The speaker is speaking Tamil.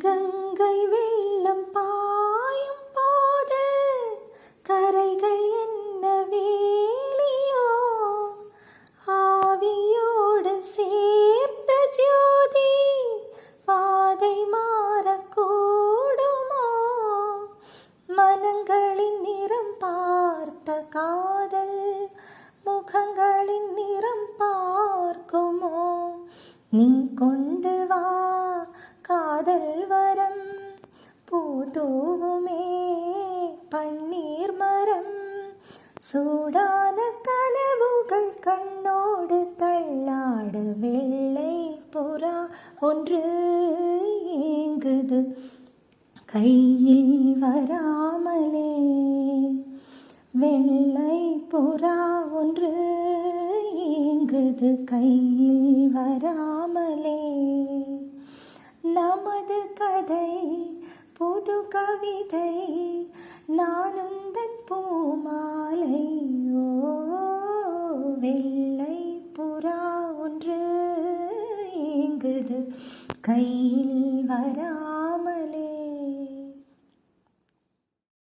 கங்கை வெள்ளம் பாயும் போது கரைகள் என்ன வேலியோ, ஆவியோடு சேர்த்த ஜோதி பாதை மாறக்கூடுமோ, மனங்களின் நிறம் பார்த்த காதல் முகங்களின் நிறம் பார்க்குமோ, நீ கொண்டு வா காதல் வரம் பூதூவுமே பன்னீர் மரம், சூடான கனவுகள் கண்ணோடு தள்ளாட வெள்ளை புறா ஒன்று ஏங்குது கையில் வராமலே, வெள்ளை புறா ஒன்று ஏங்குது கையில் வராமலே. நமது கதை புது கவிதை நானுந்தன் பூமாலை, ஓ வெள்ளை புறா ஒன்று ஏங்குது கையில் வராமலே.